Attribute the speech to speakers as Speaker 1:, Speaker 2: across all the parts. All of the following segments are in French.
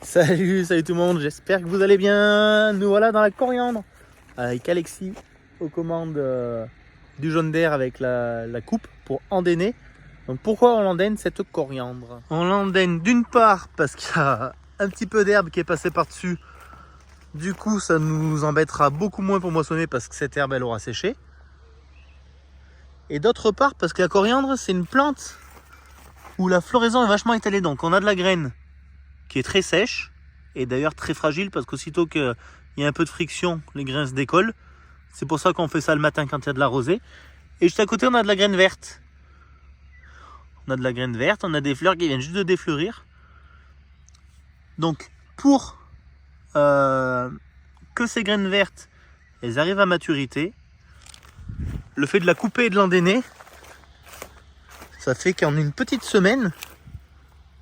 Speaker 1: Salut tout le monde, j'espère que vous allez bien. Nous voilà dans la coriandre avec Alexis aux commandes du jaune d'air avec la coupe pour endainer. Donc pourquoi on l'endaine cette coriandre? On l'endaine d'une part parce qu'il y a un petit peu d'herbe qui est passée par-dessus. Du coup ça nous embêtera beaucoup moins pour moissonner parce que cette herbe elle aura séché. Et d'autre part parce que la coriandre c'est une plante où la floraison est vachement étalée. Donc on a de la graine qui est très sèche et d'ailleurs très fragile parce qu'aussitôt qu'il y a un peu de friction, les grains se décollent. C'est pour ça qu'on fait ça le matin quand il y a de la rosée. Et juste à côté, on a de la graine verte. On a de la graine verte, on a des fleurs qui viennent juste de défleurir. Donc pour que ces graines vertes elles arrivent à maturité, le fait de la couper et de l'endainer, ça fait qu'en une petite semaine,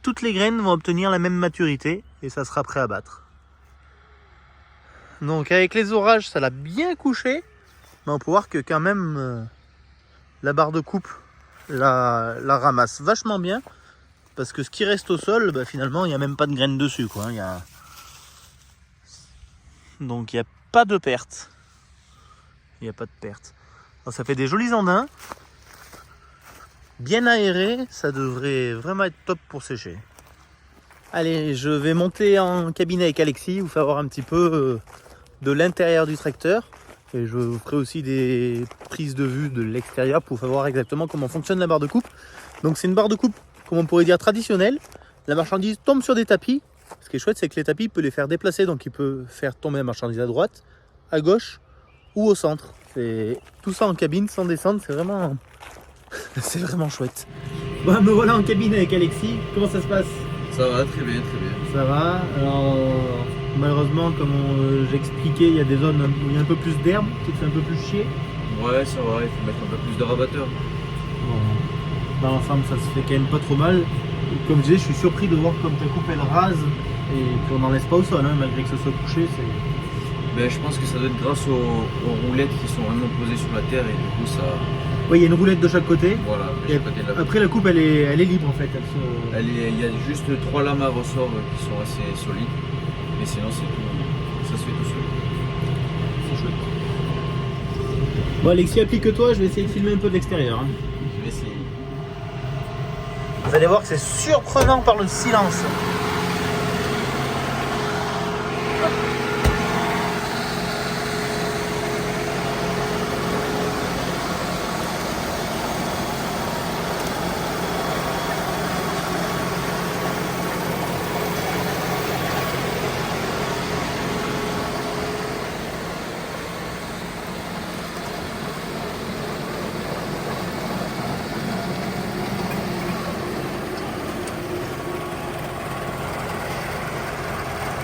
Speaker 1: toutes les graines vont obtenir la même maturité et ça sera prêt à battre. Donc avec les orages, ça l'a bien couché, mais on peut voir que quand même la barre de coupe la ramasse vachement bien, parce que ce qui reste au sol, bah, finalement, il n'y a même pas de graines dessus, quoi. Donc il n'y a pas de perte. Il n'y a pas de perte. Alors, ça fait des jolis andins, bien aérés, ça devrait vraiment être top pour sécher. Allez, je vais monter en cabine avec Alexis, vous faire voir un petit peu de l'intérieur du tracteur. Et je vous ferai aussi des prises de vue de l'extérieur pour vous voir exactement comment fonctionne la barre de coupe. Donc c'est une barre de coupe, comme on pourrait dire, traditionnelle. La marchandise tombe sur des tapis. Ce qui est chouette, c'est que les tapis, il peut les faire déplacer. Donc il peut faire tomber la marchandise à droite, à gauche ou au centre. C'est tout ça en cabine, sans descendre, c'est vraiment... c'est vraiment chouette. Bon, me voilà en cabine avec Alexis. Comment ça se passe?
Speaker 2: Ça va, très bien, très bien.
Speaker 1: Ça va. Alors, malheureusement, comme j'expliquais, il y a des zones où il y a un peu plus d'herbe, qui te fait un peu plus chier.
Speaker 2: Ouais, ça va, il faut mettre un peu plus de rabatteur.
Speaker 1: Bon, dans l'ensemble, ça se fait quand même pas trop mal. Comme je disais, je suis surpris de voir comme ta coupe elle rase et qu'on n'en laisse pas au sol, hein, malgré que ce soit couché.
Speaker 2: Ben, je pense que ça doit être grâce aux roulettes qui sont vraiment posées sur la terre et du coup ça...
Speaker 1: Oui, il y a une roulette de chaque côté.
Speaker 2: Voilà, de chaque côté de la...
Speaker 1: Après la coupe elle est libre en fait.
Speaker 2: Il y a juste 3 lames à ressort qui sont assez solides. Mais sinon c'est tout, ça se fait tout seul.
Speaker 1: C'est chouette. Bon Alexis, applique-toi, je vais essayer de filmer un peu de l'extérieur. Hein.
Speaker 2: Je vais essayer.
Speaker 1: Vous allez voir que c'est surprenant par le silence.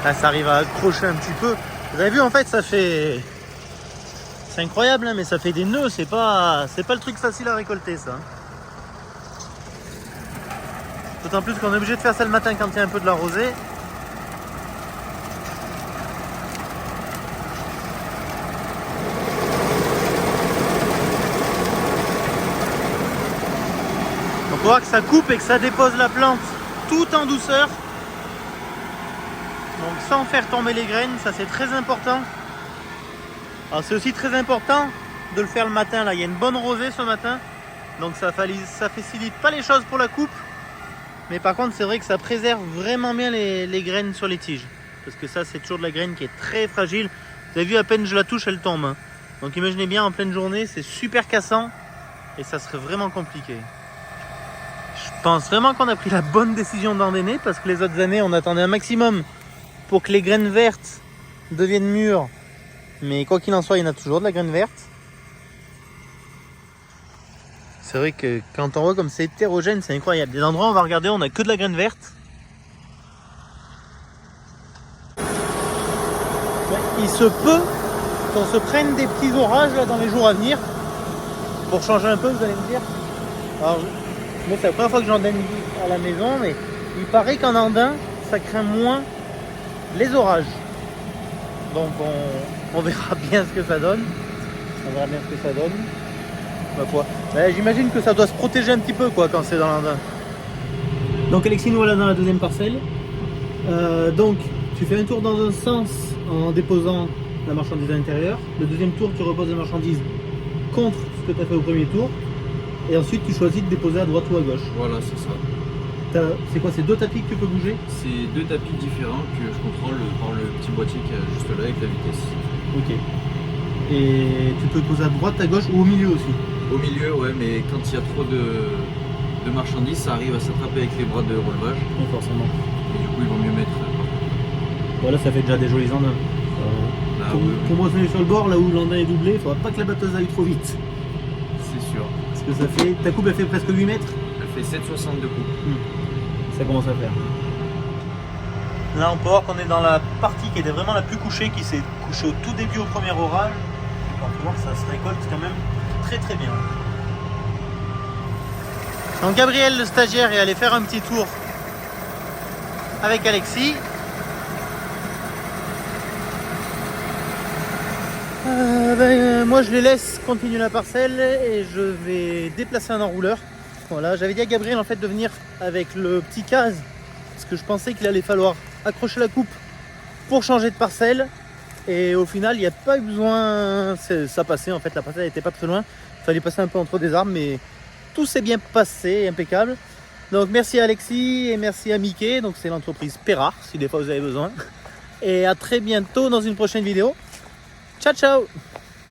Speaker 1: Là, ça arrive à accrocher un petit peu. Vous avez vu, en fait, ça fait... C'est incroyable, hein, mais ça fait des nœuds. C'est pas le truc facile à récolter, ça. D'autant plus qu'on est obligé de faire ça le matin quand il y a un peu de la rosée. On peut voir que ça coupe et que ça dépose la plante tout en douceur. Donc sans faire tomber les graines, ça c'est très important. Alors c'est aussi très important de le faire le matin. Là, il y a une bonne rosée ce matin. Donc ça facilite pas les choses pour la coupe. Mais par contre c'est vrai que ça préserve vraiment bien les graines sur les tiges. Parce que ça c'est toujours de la graine qui est très fragile. Vous avez vu, à peine je la touche, elle tombe. Hein. Donc imaginez bien en pleine journée, c'est super cassant. Et ça serait vraiment compliqué. Je pense vraiment qu'on a pris la bonne décision d'endainer. Parce que les autres années on attendait un maximum pour que les graines vertes deviennent mûres. Mais quoi qu'il en soit, il y en a toujours de la graine verte. C'est vrai que quand on voit comme c'est hétérogène, c'est incroyable. Des endroits, on va regarder, on n'a que de la graine verte. Il se peut qu'on se prenne des petits orages là, dans les jours à venir. Pour changer un peu, vous allez me dire. Alors, moi, c'est la première fois que j'endaine à la maison, mais il paraît qu'en andin, ça craint moins les orages. Donc on verra bien ce que ça donne. Ma foi. J'imagine que ça doit se protéger un petit peu quoi quand c'est dans l'andin. Donc Alexis, nous voilà dans la deuxième parcelle. Donc tu fais un tour dans un sens en déposant la marchandise à l'intérieur. Le deuxième tour, tu reposes la marchandise contre ce que tu as fait au premier tour. Et ensuite, tu choisis de déposer à droite ou à gauche.
Speaker 2: Voilà, c'est ça.
Speaker 1: C'est quoi, c'est deux tapis que tu peux bouger?
Speaker 2: C'est deux tapis différents que je contrôle par le petit boîtier qui est juste là avec la vitesse.
Speaker 1: Ok. Et tu peux poser à droite, à gauche ou au milieu aussi?
Speaker 2: Au milieu, ouais, mais quand il y a trop de marchandises, ça arrive à s'attraper avec les bras de relevage.
Speaker 1: Oui, forcément.
Speaker 2: Et du coup, il vaut mieux mettre.
Speaker 1: Voilà, ça fait déjà des jolis andins.
Speaker 2: Là,
Speaker 1: Pour moi, sur le bord, là où l'andin est doublé, il faudra pas que la batteuse aille trop vite.
Speaker 2: c'est sûr.
Speaker 1: Parce que ça fait. Ta coupe, elle fait presque 8 mètres.
Speaker 2: Elle fait 7,60 de coupe.
Speaker 1: Ça commence à faire. Là, on peut voir qu'on est dans la partie qui était vraiment la plus couchée, qui s'est couchée au tout début au premier orage. On peut voir que ça se récolte quand même très très bien. Donc Gabriel, le stagiaire, est allé faire un petit tour avec Alexis. Moi je les laisse continuer la parcelle et je vais déplacer un enrouleur. Voilà, j'avais dit à Gabriel en fait de venir avec le petit case parce que je pensais qu'il allait falloir accrocher la coupe pour changer de parcelle et au final il n'y a pas eu besoin, ça passait en fait, la parcelle n'était pas très loin, il fallait passer un peu entre des arbres mais tout s'est bien passé, impeccable. Donc merci à Alexis et merci à Mickey, donc c'est l'entreprise Perrard si des fois vous avez besoin et à très bientôt dans une prochaine vidéo. Ciao ciao.